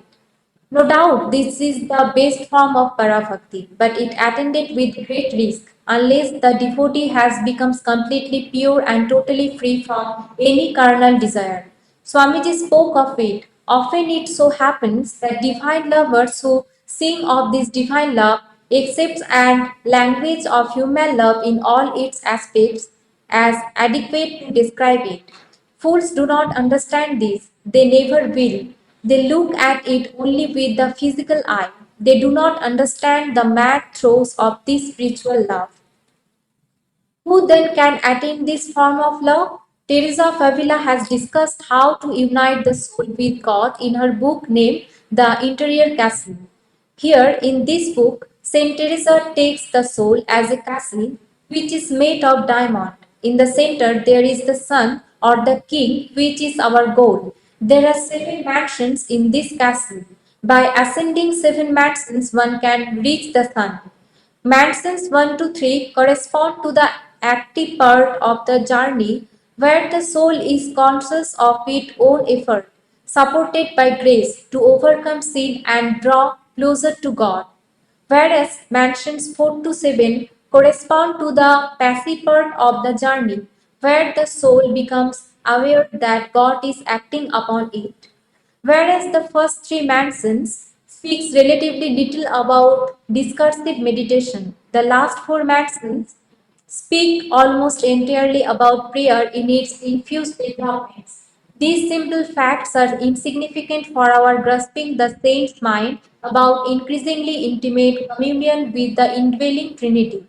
No doubt this is the best form of parabhakti, but it attended with great risk unless the devotee has become completely pure and totally free from any carnal desire. Swamiji spoke of it. Often it so happens that divine lovers who sing of this divine love accepts and language of human love in all its aspects as adequate to describe it. Fools do not understand this, they never will. They look at it only with the physical eye. They do not understand the mad throes of this spiritual love. Who then can attain this form of love? Teresa of Avila has discussed how to unite the soul with God in her book named The Interior Castle. Here in this book, Saint Teresa takes the soul as a castle which is made of diamond. In the center, there is the sun or the king, which is our goal. There are 7 mansions in this castle. By ascending 7 mansions, one can reach the sun. Mansions 1 to 3 correspond to the active part of the journey where the soul is conscious of its own effort, supported by grace to overcome sin and draw closer to God. Whereas mansions 4 to 7 correspond to the passive part of the journey where the soul becomes aware that God is acting upon it. Whereas the first 3 mansions speaks relatively little about discursive meditation, the last 4 mansions speak almost entirely about prayer in its infused developments. These simple facts are insignificant for our grasping the saint's mind about increasingly intimate communion with the indwelling Trinity.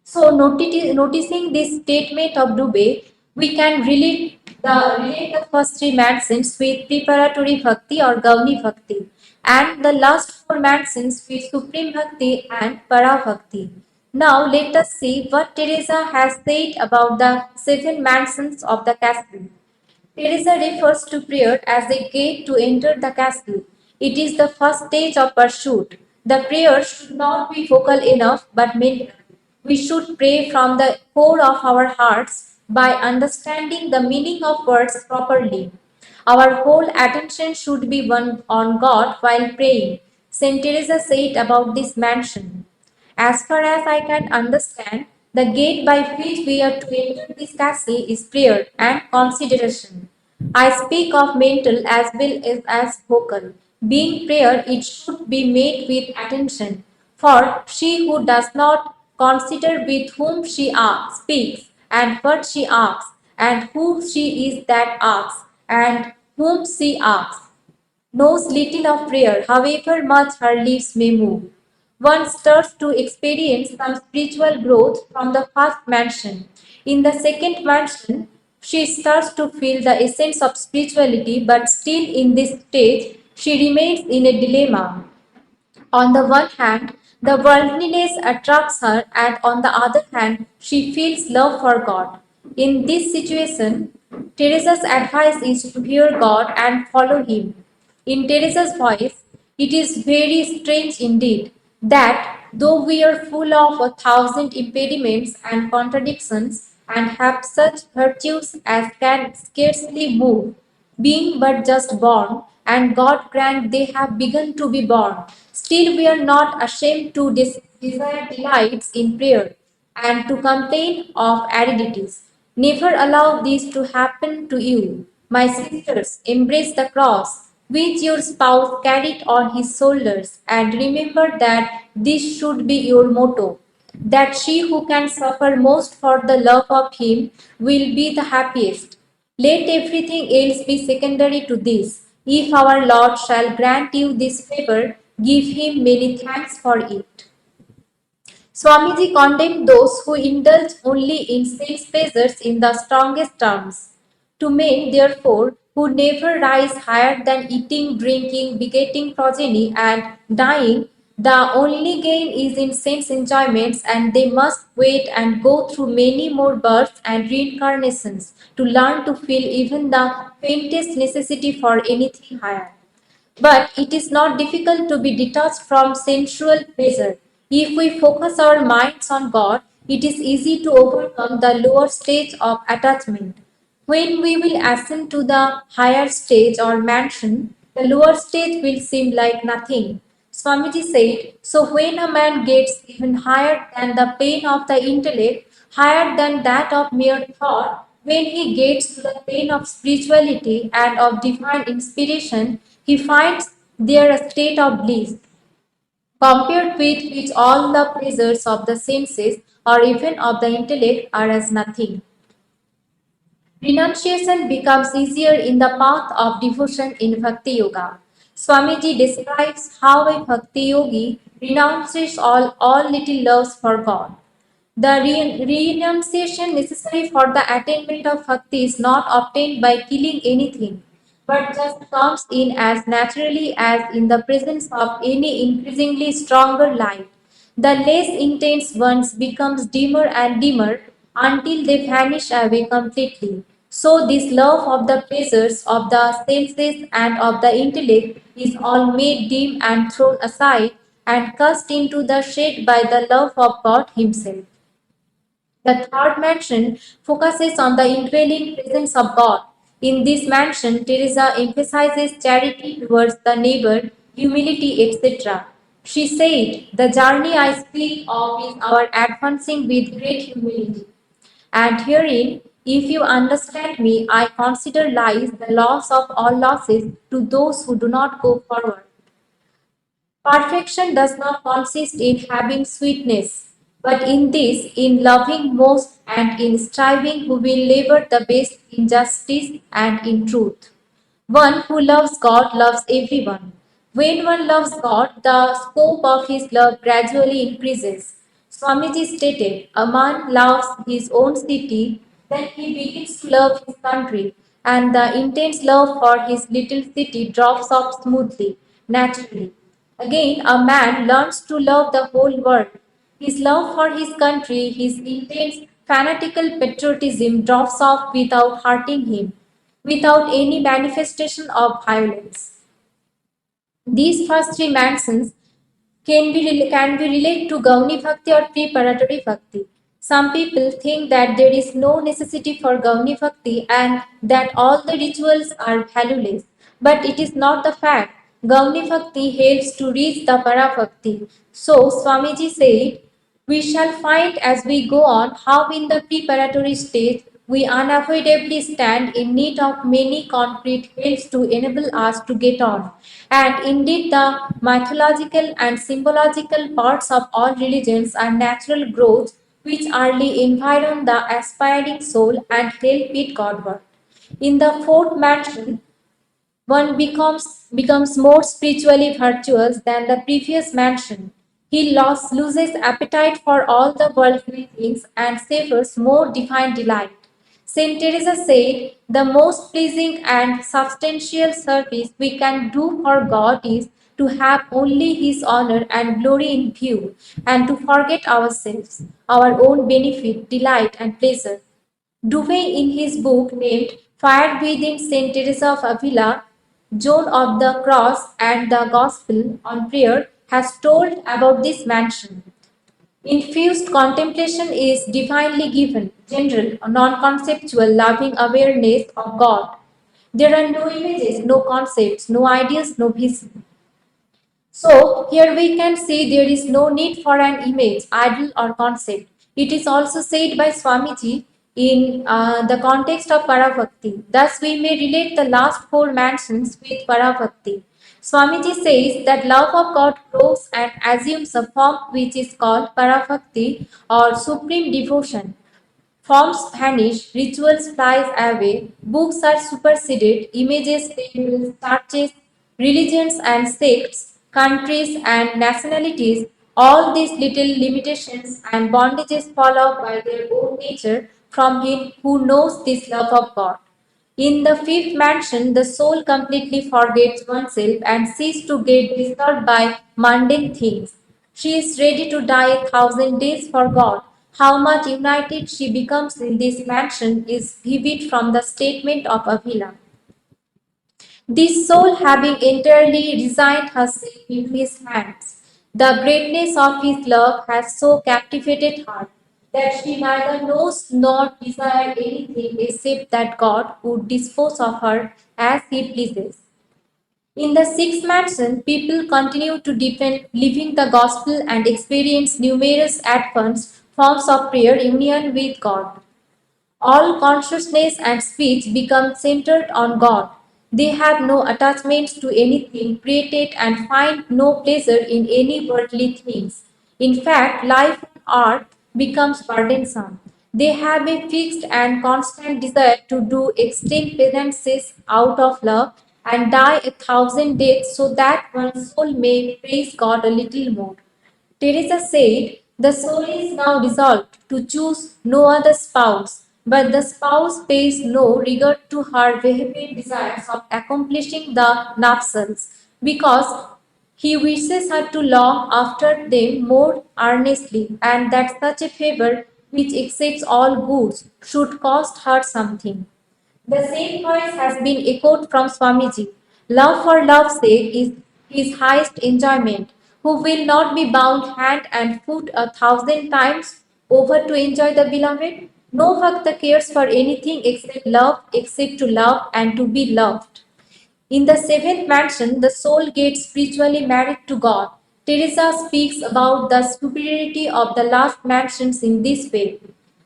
So, noticing this statement of Dubey, we can relate the first 3 maxims with preparatory bhakti or Gauni bhakti, and the last 4 maxims with supreme bhakti and para bhakti. Now, let us see what Teresa has said about the 7 maxims of the castle. Teresa refers to prayer as a gate to enter the castle. It is the first stage of pursuit. The prayer should not be vocal enough but mental. We should pray from the core of our hearts by understanding the meaning of words properly. Our whole attention should be on God while praying. Saint Teresa said about this mansion. As far as I can understand, the gate by which we are to enter this castle is prayer and consideration. I speak of mental as well as vocal. Being prayer, it should be made with attention. For she who does not consider with whom she speaks, and what she asks, and who she is that asks, and whom she asks, knows little of prayer, however much her lips may move. One starts to experience some spiritual growth from the first mansion. In the second mansion, she starts to feel the essence of spirituality, but still in this stage, she remains in a dilemma. On the one hand, the worldliness attracts her, and on the other hand, she feels love for God. In this situation, Teresa's advice is to hear God and follow Him. In Teresa's voice, it is very strange indeed that though we are full of 1,000 impediments and contradictions and have such virtues as can scarcely move, being but just born, and God grant they have begun to be born. Still, we are not ashamed to desire delights in prayer and to complain of aridities. Never allow this to happen to you. My sisters, embrace the cross which your spouse carried on his shoulders, and remember that this should be your motto, that she who can suffer most for the love of him will be the happiest. Let everything else be secondary to this. If our Lord shall grant you this favor, give him many thanks for it. Swamiji condemned those who indulge only in sense pleasures in the strongest terms. To men, therefore, who never rise higher than eating, drinking, begetting progeny, and dying, the only gain is in sense enjoyments, and they must wait and go through many more births and reincarnations to learn to feel even the faintest necessity for anything higher. But it is not difficult to be detached from sensual pleasure. If we focus our minds on God, it is easy to overcome the lower stage of attachment. When we will ascend to the higher stage or mansion, the lower stage will seem like nothing. Swamiji said, so when a man gets even higher than the plane of the intellect, higher than that of mere thought, when he gets to the plane of spirituality and of divine inspiration, he finds there a state of bliss, compared with which all the pleasures of the senses or even of the intellect are as nothing. Renunciation becomes easier in the path of devotion in Bhakti Yoga. Swamiji describes how a Bhakti yogi renounces all little loves for God. The renunciation necessary for the attainment of bhakti is not obtained by killing anything, but just comes in as naturally as in the presence of any increasingly stronger light. The less intense ones becomes dimmer and dimmer until they vanish away completely. So this love of the pleasures of the senses and of the intellect is all made dim and thrown aside and cast into the shade by the love of God Himself. The third mansion focuses on the indwelling presence of God. In this mansion, Teresa emphasizes charity towards the neighbor, humility, etc. She said, the journey I speak of is our advancing with great humility. And herein, if you understand me, I consider lies the loss of all losses to those who do not go forward. Perfection does not consist in having sweetness, but in this, in loving most and in striving who will labor the best in justice and in truth. One who loves God loves everyone. When one loves God, the scope of his love gradually increases. Swamiji stated, a man loves his own city, then he begins to love his country, and the intense love for his little city drops off smoothly, naturally. Again, a man learns to love the whole world. His love for his country, his intense fanatical patriotism drops off without hurting him, without any manifestation of violence. These first three mansions can be related to Gauni Bhakti or preparatory Bhakti. Some people think that there is no necessity for Gauni Bhakti and that all the rituals are valueless. But it is not the fact. Gauni Bhakti helps to reach the Para Bhakti. So Swamiji said, we shall find as we go on how in the preparatory stage we unavoidably stand in need of many concrete helps to enable us to get on. And indeed, the mythological and symbological parts of all religions are natural growths which early environ the aspiring soul and help it Godward. In the fourth mansion, one becomes more spiritually virtuous than the previous mansion. He loses appetite for all the worldly things and savors more divine delight. Saint Teresa said, the most pleasing and substantial service we can do for God is to have only His honor and glory in view, and to forget ourselves, our own benefit, delight, and pleasure. Dewey, in his book named Fire Within Saint Teresa of Avila, Joan of the Cross and the Gospel on Prayer, has told about this mansion. Infused contemplation is divinely given, general, non conceptual, loving awareness of God. There are no images, no concepts, no ideas, no vision. So here we can see there is no need for an image, idol or concept. It is also said by Swamiji in the context of Parabhakti. Thus we may relate the last four mansions with Parabhakti. Swamiji says that love of God grows and assumes a form which is called Parabhakti or supreme devotion. Forms vanish, rituals flies away, books are superseded, images, temples, churches, religions and sects, countries and nationalities All these little limitations and bondages fall off by their own nature from him who knows this love of God. In the fifth mansion, the soul completely forgets oneself and ceases to get disturbed by mundane things. She is ready to die 1,000 days for God. How much united she becomes in this mansion is vivid from the statement of Avila. This soul, having entirely resigned herself into his hands, the greatness of his love has so captivated her that she neither knows nor desires anything except that God would dispose of her as he pleases. In the sixth mansion, people continue to defend living the gospel and experience numerous advanced forms of prayer union with God. All consciousness and speech become centered on God. They have no attachments to anything created and find no pleasure in any worldly things. In fact, life on earth becomes burdensome. They have a fixed and constant desire to do extreme penances out of love and die 1,000 deaths so that one's soul may praise God a little more. Teresa said, the soul is now resolved to choose no other spouse, but the spouse pays no regard to her vehement desires of accomplishing the nuptials, because he wishes her to long after them more earnestly, and that such a favor, which exceeds all goods, should cost her something. The same voice has been echoed from Swamiji. Love for love's sake is his highest enjoyment, who will not be bound hand and foot 1,000 times over to enjoy the beloved. No Bhakta cares for anything except to love and to be loved. In the seventh mansion, the soul gets spiritually married to God. Teresa speaks about the superiority of the last mansions in this way.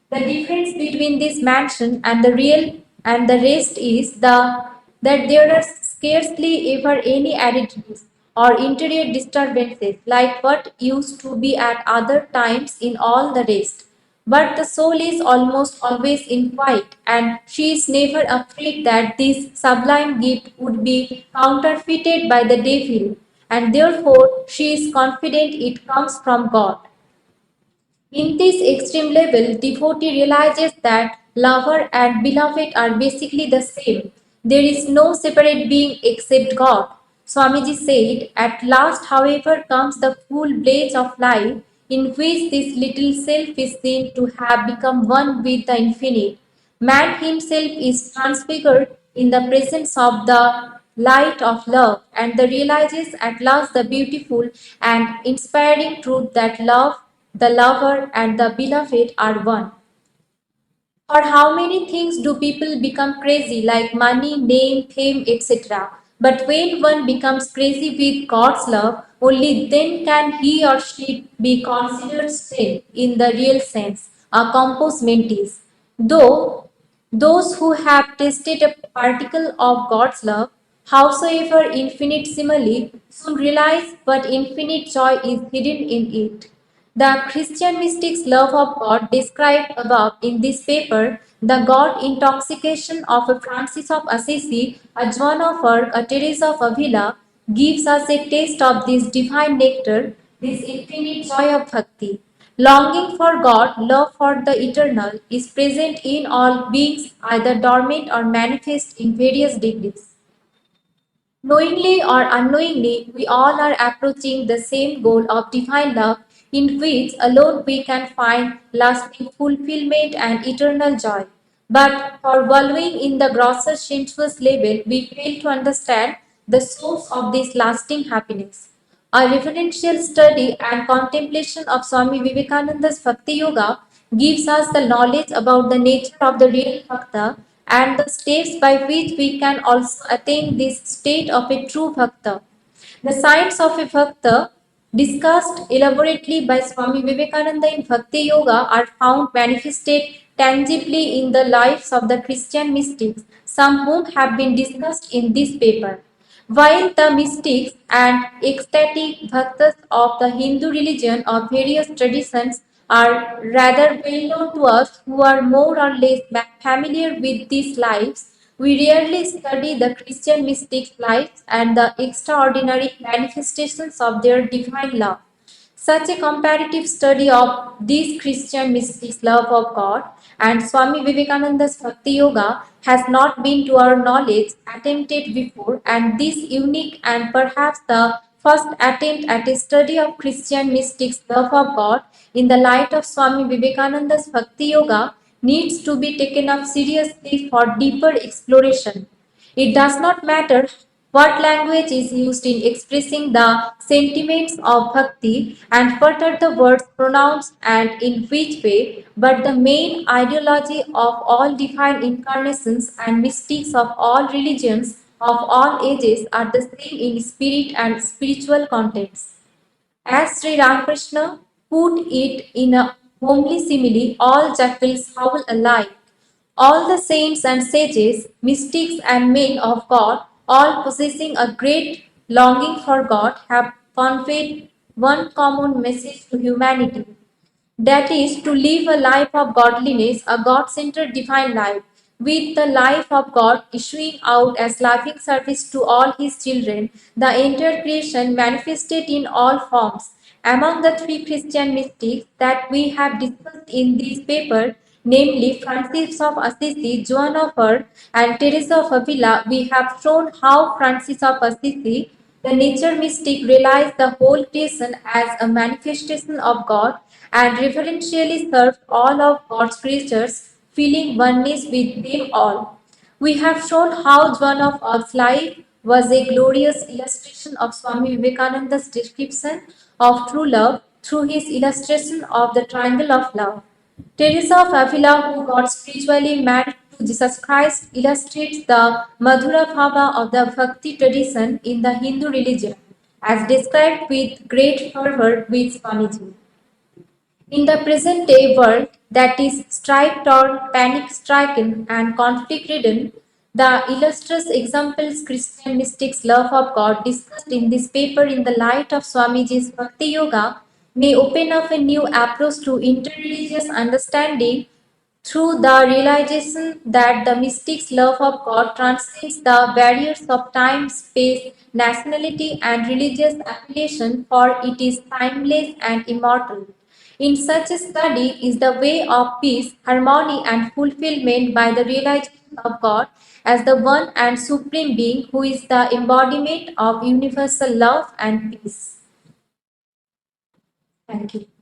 The difference between this mansion and the real and the rest is that there are scarcely ever any additives or interior disturbances like what used to be at other times in all the rest. But the soul is almost always in quiet, and she is never afraid that this sublime gift would be counterfeited by the devil, and therefore she is confident it comes from God. In this extreme level, devotee realizes that lover and beloved are basically the same. There is no separate being except God. Swamiji said, at last, however, comes the full blaze of life in which this little self is seen to have become one with the infinite. Man himself is transfigured in the presence of the light of love and realizes at last the beautiful and inspiring truth that love, the lover, and the beloved are one. For how many things do people become crazy, like money, name, fame, etc.? But when one becomes crazy with God's love, only then can he or she be considered sane in the real sense, a compos mentis. Though those who have tasted a particle of God's love, howsoever infinitesimally, soon realize what infinite joy is hidden in it. The Christian mystic's love of God described above in this paper, the God intoxication of a Francis of Assisi, a Joan of Arc, a Teresa of Avila, gives us a taste of this divine nectar, this infinite joy of bhakti. Longing for God, love for the eternal, is present in all beings, either dormant or manifest in various degrees. Knowingly or unknowingly, we all are approaching the same goal of divine love, in which alone we can find lasting fulfillment and eternal joy. But for wallowing in the grosser sensuous level, we fail to understand the source of this lasting happiness. A reverential study and contemplation of Swami Vivekananda's Bhakti Yoga gives us the knowledge about the nature of the real Bhakta and the steps by which we can also attain this state of a true Bhakta. The signs of a Bhakta, discussed elaborately by Swami Vivekananda in Bhakti Yoga, are found manifested tangibly in the lives of the Christian mystics, some whom have been discussed in this paper. While the mystics and ecstatic bhaktas of the Hindu religion of various traditions are rather well known to us who are more or less familiar with these lives, we rarely study the Christian mystics' lives and the extraordinary manifestations of their divine love. Such a comparative study of these Christian mystics' love of God and Swami Vivekananda's Bhakti Yoga has not been, to our knowledge, attempted before, and this unique and perhaps the first attempt at a study of Christian mystics' love of God in the light of Swami Vivekananda's Bhakti Yoga needs to be taken up seriously for deeper exploration. It does not matter what language is used in expressing the sentiments of bhakti and what are the words pronounced and in which way, but the main ideology of all divine incarnations and mystics of all religions of all ages are the same in spirit and spiritual contents. As Sri Ramakrishna put it in a homely simile, all jackals howl alike. All the saints and sages, mystics and men of God, all possessing a great longing for God, have conveyed one common message to humanity. That is, to live a life of godliness, a God centered divine life, with the life of God issuing out as loving service to all His children, the entire creation manifested in all forms. Among the three Christian mystics that we have discussed in this paper, namely Francis of Assisi, Joan of Arc, and Teresa of Avila, we have shown how Francis of Assisi, the nature mystic, realized the whole creation as a manifestation of God and reverentially served all of God's creatures, feeling oneness with them all. We have shown how Joan of Arc's life was a glorious illustration of Swami Vivekananda's description of true love through his illustration of the triangle of love. Teresa of Avila, who got spiritually married to Jesus Christ, illustrates the Madhura Bhava of the Bhakti tradition in the Hindu religion, as described with great fervor with Swamiji. In the present day world that is strife torn, panic stricken, and conflict ridden, the illustrious examples Christian mystics' love of God discussed in this paper in the light of Swamiji's Bhakti Yoga may open up a new approach to interreligious understanding through the realization that the mystic's love of God transcends the barriers of time, space, nationality, and religious affiliation, for it is timeless and immortal. In such a study is the way of peace, harmony, and fulfillment by the realization of God as the one and supreme being who is the embodiment of universal love and peace. Thank you.